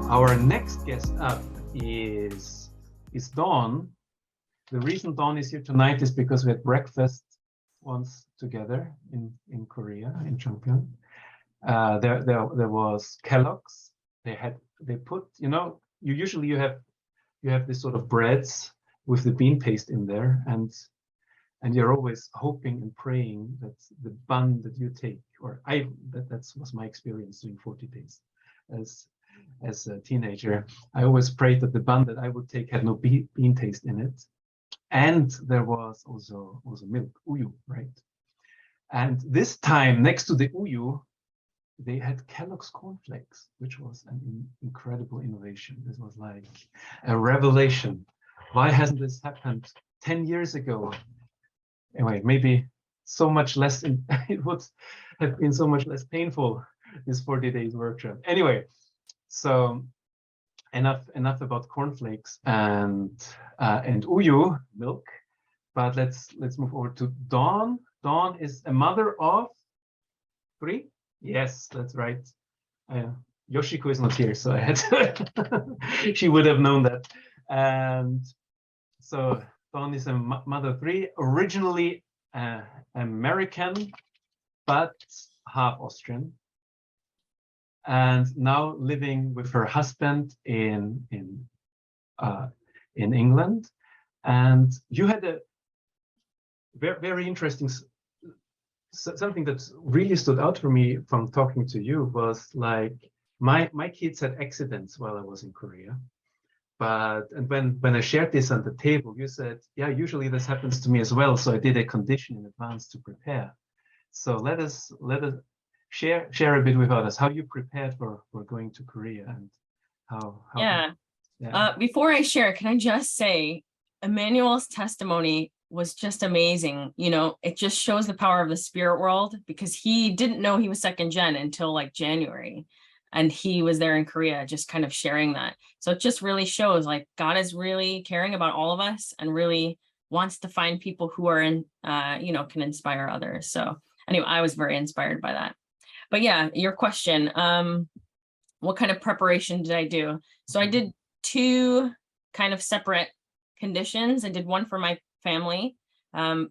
Our next guest up is Dawn. The reason Dawn is here tonight is because we had breakfast once together in Korea, in Chongpyeong. There was Kellogg's. They put, you usually you have this sort of breads with the bean paste in there, and you're always hoping and praying that the bun that you take, that was my experience doing 40 days as a teenager. I always prayed that the bun that I would take had no bean taste in it, and there was also milk, uyu, right? And this time, next to the uyu, they had Kellogg's cornflakes, which was an incredible innovation. This was like a revelation. Why hasn't this happened 10 years ago? Anyway, maybe so much less, it would have been so much less painful, this 40 days workshop. Anyway, so enough about cornflakes and uyu, milk, but let's move over to Dawn. Dawn is a mother of 3? Yes, that's right. Yoshiko is not here, so I had to she would have known that. And so Dawn is a mother of 3, originally American, but half Austrian, and now living with her husband in England. And you had a very, very interesting, something that really stood out for me from talking to you was like, my kids had accidents while I was in Korea. And when I shared this on the table, you said, yeah, usually this happens to me as well. So I did a condition in advance to prepare. So let us share a bit with us how you prepared for going to Korea and how. Yeah. Before I share, can I just say, Emmanuel's testimony was just amazing. It just shows the power of the spirit world, because he didn't know he was second gen until like January. And he was there in Korea, just kind of sharing that. So it just really shows like God is really caring about all of us and really wants to find people who are can inspire others. So anyway, I was very inspired by that. But yeah, your question, what kind of preparation did I do? So I did 2 kind of separate conditions. I did one for my family,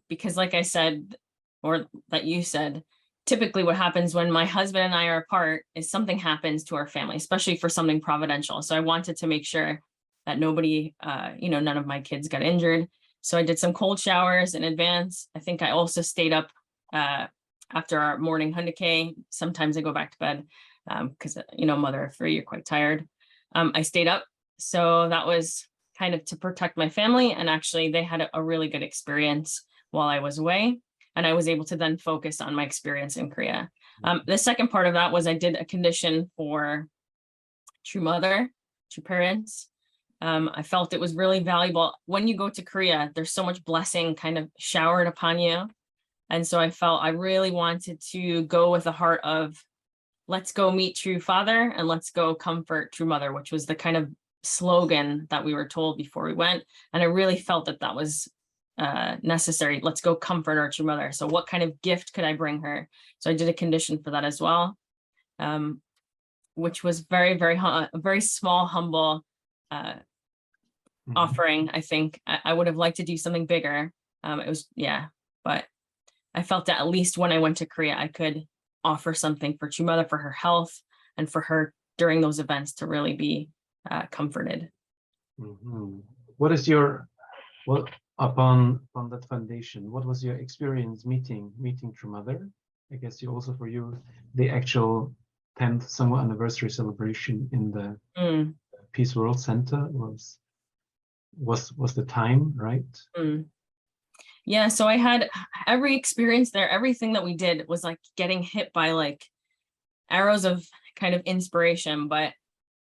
because like I said, or that you said, typically what happens when my husband and I are apart is something happens to our family, especially for something providential. So I wanted to make sure that nobody, none of my kids got injured. So I did some cold showers in advance. I think I also stayed up after our morning hundake. Sometimes I go back to bed because, mother of 3, you're quite tired. I stayed up. So that was kind of to protect my family. And actually they had a really good experience while I was away. And I was able to then focus on my experience in Korea. The second part of that was I did a condition for true mother, true parents. I felt it was really valuable. When you go to Korea, there's so much blessing kind of showered upon you. And so I felt I really wanted to go with a heart of, let's go meet true father and let's go comfort true mother, which was the kind of slogan that we were told before we went. And I really felt that was necessary. Let's go comfort our true mother. So what kind of gift could I bring her? So I did a condition for that as well, which was very, very, very small, humble offering. I think I would have liked to do something bigger. But I felt that at least when I went to Korea, I could offer something for true mother, for her health, and for her during those events to really be comforted. What is upon that foundation, what was your experience meeting true mother? I guess for you, the actual 10th summer anniversary celebration in the Peace World Center was the time, right? Yeah, so I had every experience there. Everything that we did was like getting hit by like arrows of kind of inspiration. But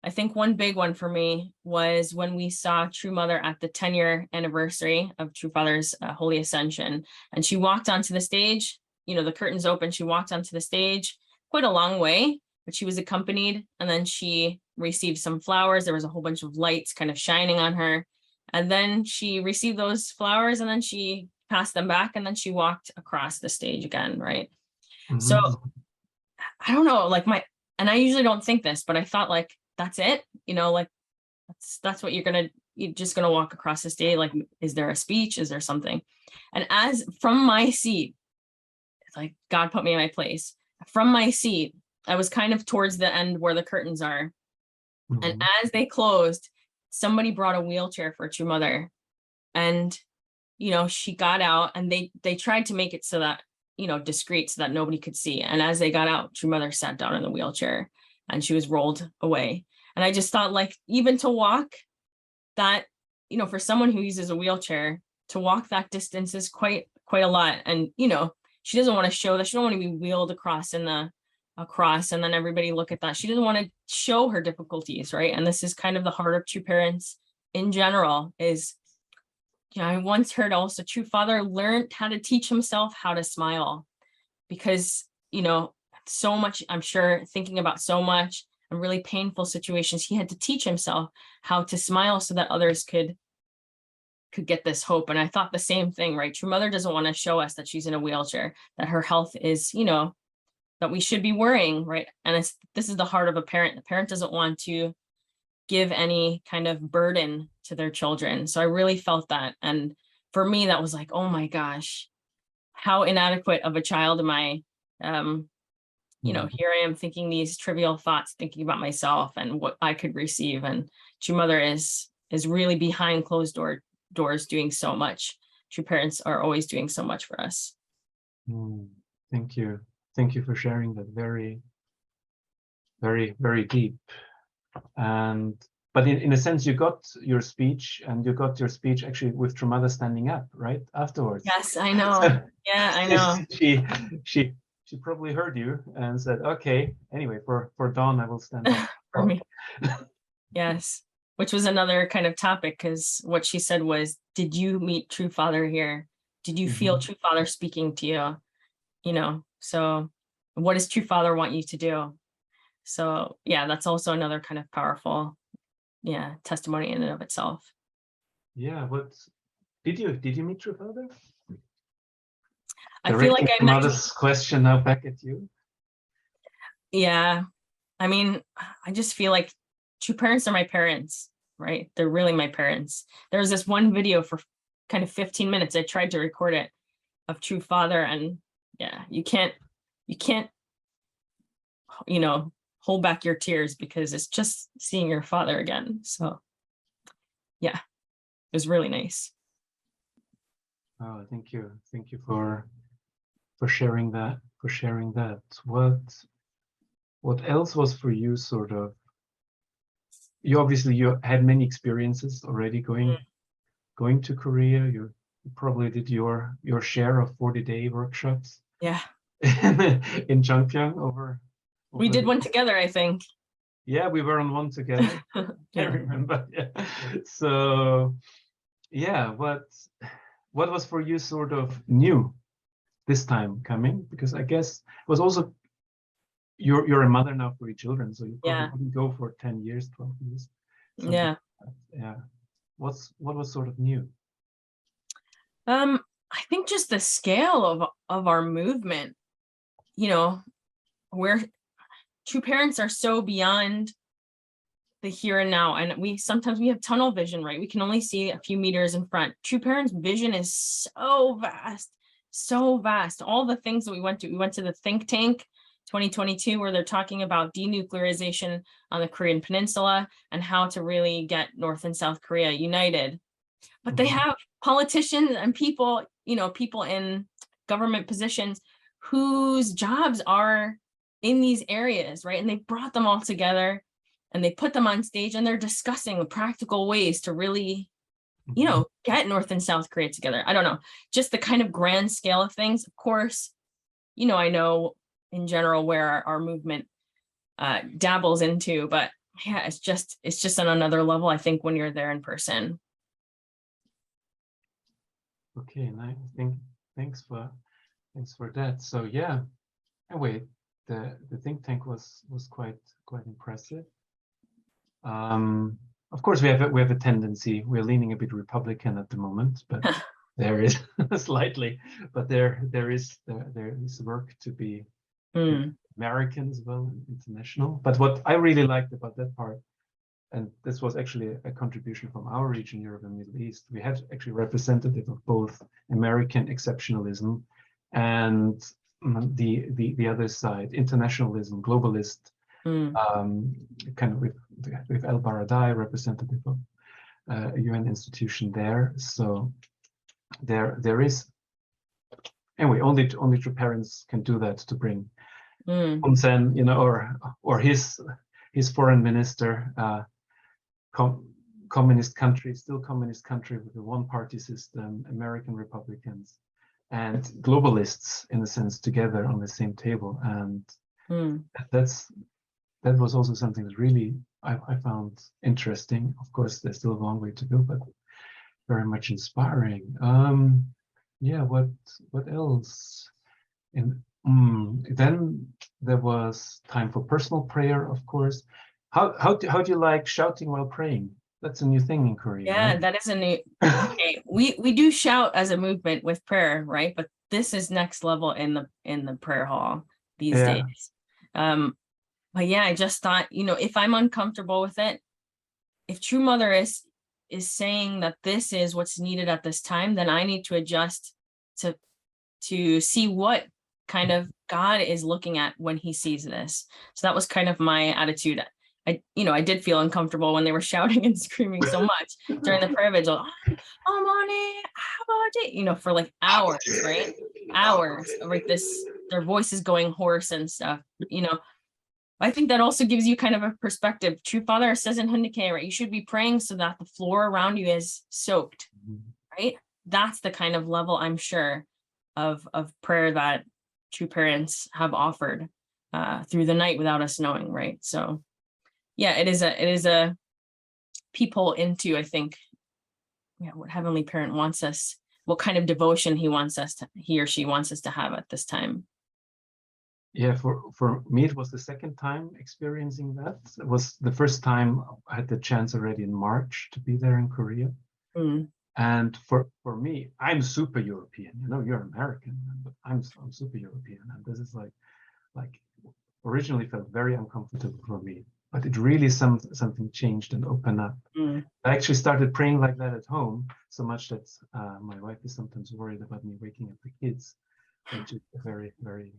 I think one big one for me was when we saw True Mother at the 10-year anniversary of True Father's Holy Ascension. And she walked onto the stage, the curtains open, she walked onto the stage quite a long way, but she was accompanied. And then she received some flowers. There was a whole bunch of lights kind of shining on her. And then she received those flowers and then she passed them back. And then she walked across the stage again, right? So I don't know, and I usually don't think this, but I thought like, that's it, like that's what you're just gonna walk across the stage. Like, is there a speech? Is there something? And as from my seat, it's like God put me in my place. From my seat, I was kind of towards the end where the curtains are. And as they closed, somebody brought a wheelchair for True Mother. And, she got out, and they tried to make it so that, discreet, so that nobody could see. And as they got out, True Mother sat down in the wheelchair and she was rolled away. And I just thought, like, even to walk that, for someone who uses a wheelchair, to walk that distance is quite a lot. And, she doesn't want to show that. She don't want to be wheeled across and then everybody look at that. She doesn't want to show her difficulties, right? And this is kind of the heart of true parents in general is, I once heard also True Father learned how to teach himself how to smile, because, so much, I'm sure, thinking about so much and really painful situations, he had to teach himself how to smile so that others could get this hope. And I thought the same thing, right? True Mother doesn't want to show us that she's in a wheelchair, that her health is, that we should be worrying, right? And this is the heart of a parent. The parent doesn't want to give any kind of burden to their children. So I really felt that. And for me, that was like, oh my gosh, how inadequate of a child am I? Here I am thinking these trivial thoughts, thinking about myself and what I could receive. And True Mother is really behind closed doors doing so much. True parents are always doing so much for us. Thank you. Thank you for sharing that. Very, very, very deep. But in a sense, you got your speech, and you got your speech actually with True Mother standing up, right? Afterwards. Yes, I know. Yeah, I know. She probably heard you and said, okay, anyway, for Dawn, I will stand up. For me. Yes. Which was another kind of topic, because what she said was, did you meet True Father here? Did you feel True Father speaking to you? So what does True Father want you to do? So yeah, that's also another kind of powerful, testimony in and of itself. Yeah. What did you meet True Father? I feel like I met Mother's question now back at you. Yeah. I mean, I just feel like true parents are my parents, right? They're really my parents. There was this one video for kind of 15 minutes. I tried to record it of True Father, and you can't, hold back your tears, because it's just seeing your father again. So yeah, it was really nice. Oh, thank you. Thank you for sharing that, What else was for you sort of, you had many experiences already going to Korea. You probably did your share of 40-day workshops. Yeah. In Changpyeong over we did one together, I think. Yeah, we were on one together. I remember. Yeah. So what was for you sort of new this time coming? Because I guess it was also, you're a mother now for your children, so you probably wouldn't go for 10 years, 12 years. Yeah. Yeah. What was sort of new? I think just the scale of our movement, where true parents are so beyond the here and now. And sometimes we have tunnel vision, right? We can only see a few meters in front. True parents' vision is so vast. All the things that we went to the think tank 2022, where they're talking about denuclearization on the Korean Peninsula and how to really get North and South Korea united. But they have politicians and people in government positions whose jobs are in these areas, right? And they brought them all together and they put them on stage, and they're discussing practical ways to really, get North and South Korea together. I don't know, just the kind of grand scale of things. Of course, I know in general where our movement dabbles into, but yeah, it's just on another level, I think, when you're there in person. Okay, nice. Thanks for that. So yeah, anyway, the think tank was quite impressive. Of course, we have a tendency. We're leaning a bit Republican at the moment, but there is slightly. But there is work to be American as well, international. But what I really liked about that part and this was actually a contribution from our region, Europe and Middle East. We had actually representative of both American exceptionalism and the other side, internationalism, globalist, kind of with El Baradei, representative of a UN institution there. So there is, anyway, only true parents can do that, to bring Hun Sen, or his foreign minister, communist country, still communist country with a one-party system, American Republicans and globalists, in a sense, together on the same table. And that was also something that really I found interesting. Of course, there's still a long way to go, but very much inspiring. Yeah, what else? Then there was time for personal prayer, of course. How do you like shouting while praying? That's a new thing in Korea. Yeah, right? that is a new. Okay, we do shout as a movement with prayer, right? But this is next level in the prayer hall these days. But yeah, I just thought, if I'm uncomfortable with it, if True Mother is saying that this is what's needed at this time, then I need to adjust to see what kind of God is looking at when he sees this. So that was kind of my attitude. I did feel uncomfortable when they were shouting and screaming so much during the prayer vigil. For like hours, right? Hours, like their voices going hoarse and stuff. I think that also gives you kind of a perspective. True Father says in Hundake, right? You should be praying so that the floor around you is soaked, right? That's the kind of level, I'm sure, of prayer that true parents have offered through the night without us knowing, right? So yeah, it is a peephole into, I think, what Heavenly Parent wants us, what kind of devotion he or she wants us to have at this time. Yeah, for me, it was the second time experiencing that. It was the first time I had the chance already in March to be there in Korea. And for me, I'm super European. You're American, but I'm super European, and this is like originally felt very uncomfortable for me. But it really something changed and opened up. I actually started praying like that at home, so much that my wife is sometimes worried about me waking up the kids, which is a very, very,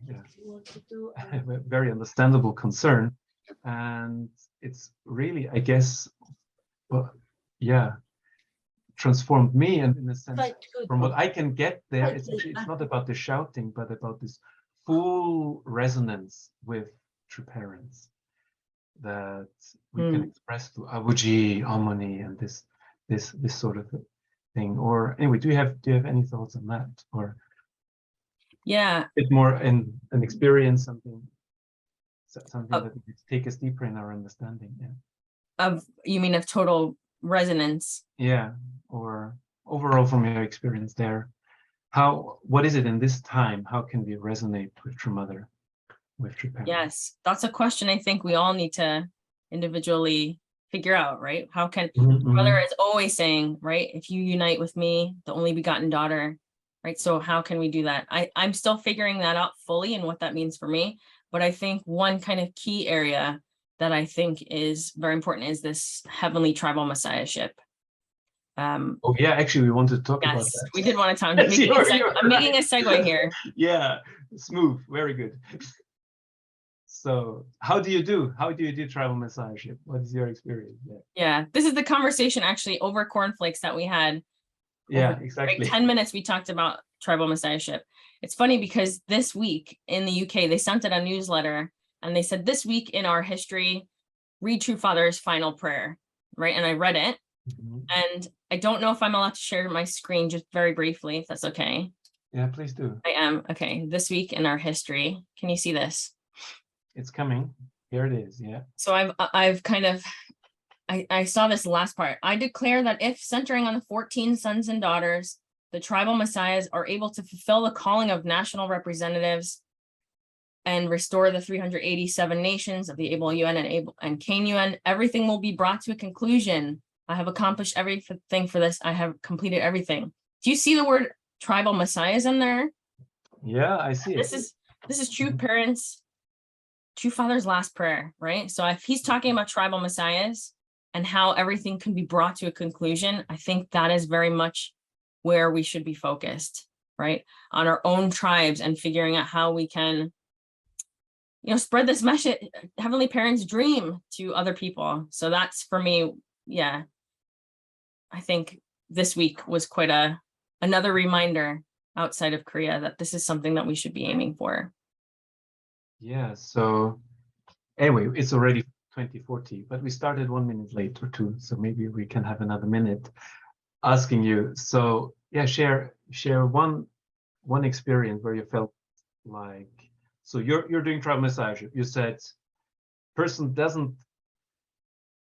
very understandable concern. And it's really, I guess, transformed me, and in a sense, from what I can get there, it's not about the shouting, but about this full resonance with true parents that we can express to Abuji, Amani, and this sort of thing. Or anyway, do you have any thoughts on that? Or yeah, it's more an experience, something that would take us deeper in our understanding. You mean of total resonance? Yeah, or overall from your experience there, what is it in this time? How can we resonate with True Mother, with True Parent? Yes, that's a question I think we all need to individually figure out, right? How can Mother is always saying, right? If you unite with me, the only begotten daughter, right? So how can we do that? I'm still figuring that out fully and what that means for me. But I think one kind of key area that I think is very important is this heavenly tribal messiahship. Actually, we want to talk about that. We did want to talk. I'm making a segue here. Yeah, smooth, very good. So how do you do tribal messiahship? What is your experience there? Yeah, this is the conversation actually over cornflakes that we had. Yeah, exactly. 10 minutes we talked about tribal messiahship. It's funny because this week in the UK, they sent out a newsletter and they said, this week in our history, read True Father's final prayer, right? And I read it. And I don't know if I'm allowed to share my screen just very briefly, if that's okay. Yeah, please do. I am. Okay, this week in our history. Can you see this? It's coming. Here it is. Yeah. So I've kind of, I saw this last part. I declare that if centering on the 14 sons and daughters, the tribal messiahs are able to fulfill the calling of national representatives and restore the 387 nations of the Able UN and Kane UN, everything will be brought to a conclusion. I have accomplished everything for this. I have completed everything. Do you see the word tribal messiahs in there? Yeah, I see it. This is True Parents, True Father's last prayer, right? So if he's talking about tribal messiahs, and how everything can be brought to a conclusion, I think that is very much where we should be focused, right? On our own tribes and figuring out how we can, spread this message, Heavenly Parents' dream to other people. So that's for me, yeah. I think this week was quite another reminder outside of Korea that this is something that we should be aiming for. Yeah, so anyway, it's already 2040, but we started 1 minute late or two, so maybe we can have another minute asking you. So yeah, share one experience where you felt like, so you're doing tribal massage. You said person doesn't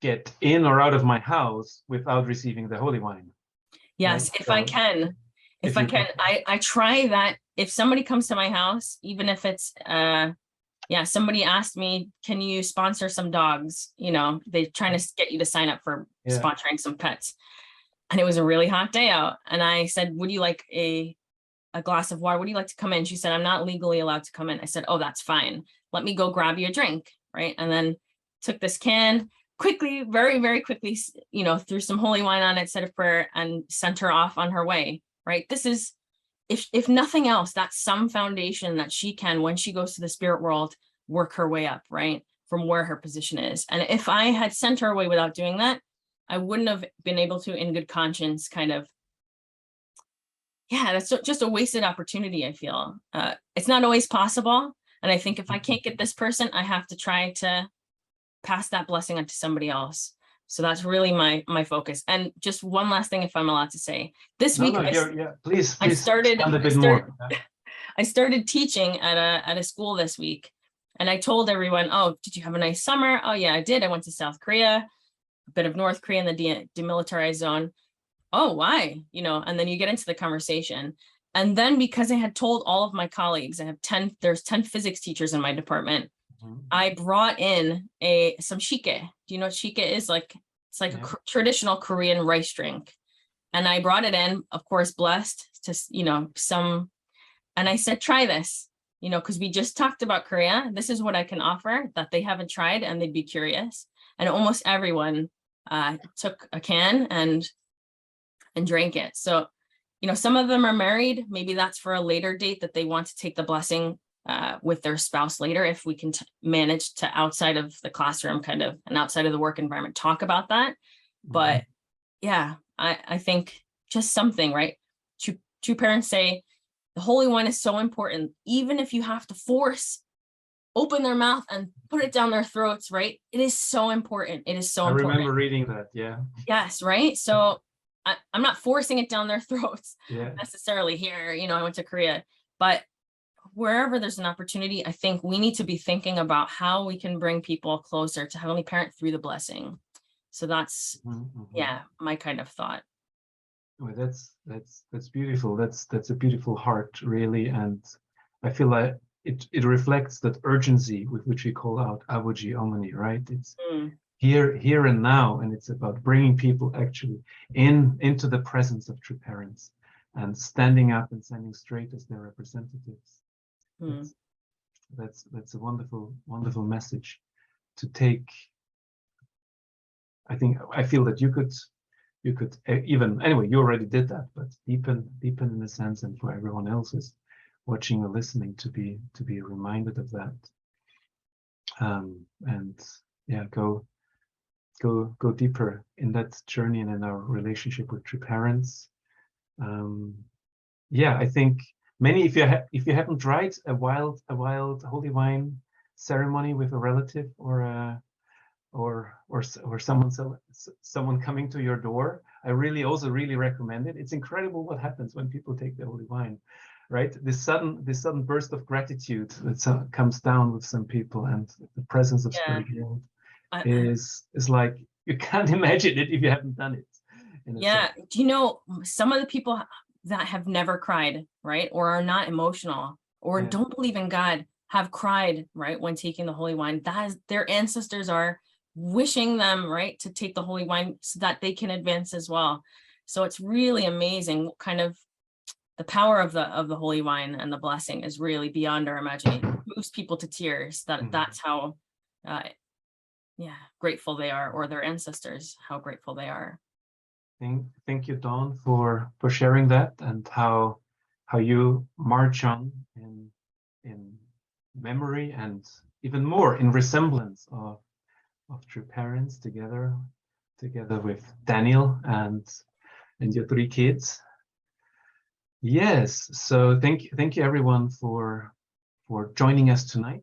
get in or out of my house without receiving the holy wine. Yes, right? if I can. If I can, I try that. If somebody comes to my house, even if it's somebody asked me, can you sponsor some dogs? They're trying to get you to sign up for sponsoring some pets. And it was a really hot day out. And I said, would you like a glass of water? Would you like to come in? She said, I'm not legally allowed to come in. I said, oh, that's fine. Let me go grab you a drink. Right. And then took this can quickly, very, very quickly, threw some holy wine on it, said a prayer, and sent her off on her way. Right. This is, if nothing else, that's some foundation that she can, when she goes to the spirit world, work her way up, right, from where her position is. And if I had sent her away without doing that, I wouldn't have been able to, in good conscience, kind of, that's just a wasted opportunity, I feel. It's not always possible. And I think if I can't get this person, I have to try to pass that blessing on to somebody else. So that's really my focus. And just one last thing, if I'm allowed to say, this week, please I started a bit more. I started teaching at a school this week, and I told everyone, oh, did you have a nice summer? Oh yeah, I did. I went to South Korea, a bit of North Korea in the demilitarized zone. Oh, why? And then you get into the conversation. And then because I had told all of my colleagues, there's 10 physics teachers in my department. I brought in some shike. Do you know what shike is? It's like a traditional Korean rice drink. And I brought it in, of course, blessed to, some, and I said, try this, because we just talked about Korea. This is what I can offer that they haven't tried and they'd be curious. And almost everyone took a can and drank it. So, some of them are married. Maybe that's for a later date that they want to take the blessing with their spouse later, if we can manage to, outside of the classroom kind of, and outside of the work environment, talk about that. But yeah, I think just something, right? Two parents say the holy wine is so important, even if you have to open their mouth and put it down their throats, right? It is so important. It is so important. I remember reading that. Yeah. Yes. Right. So I'm not forcing it down their throats necessarily here. I went to Korea, but wherever there's an opportunity, I think we need to be thinking about how we can bring people closer to Heavenly Parent through the blessing. So that's, my kind of thought. Well, that's beautiful. That's a beautiful heart, really. And I feel like it reflects that urgency with which we call out Avoji Omni, right? It's here and now, and it's about bringing people actually into the presence of true parents and standing up and standing straight as their representatives. That's a wonderful message to take. I feel that you could even, anyway, you already did that, but deepen in a sense, and for everyone else who's watching or listening to be reminded of that. And yeah, go deeper in that journey and in our relationship with true parents. I think many, if you haven't tried a wild holy wine ceremony with a relative or someone coming to your door, I really recommend it. It's incredible what happens when people take the holy wine, right? This sudden burst of gratitude that comes down with some people, and the presence of spirit world is like, you can't imagine it if you haven't done it. Do you know some of the people that have never cried, right, or are not emotional, or don't believe in God, have cried, right, when taking the holy wine? That is, their ancestors are wishing them, right, to take the holy wine so that they can advance as well. So it's really amazing. Kind of the power of the holy wine and the blessing is really beyond our imagination. It moves people to tears. That's how grateful they are, or their ancestors, how grateful they are. Thank you, Dawn, for sharing that, and how you march on in memory and even more in resemblance of true parents together with Daniel and your 3 kids. Yes, so thank you everyone for joining us tonight.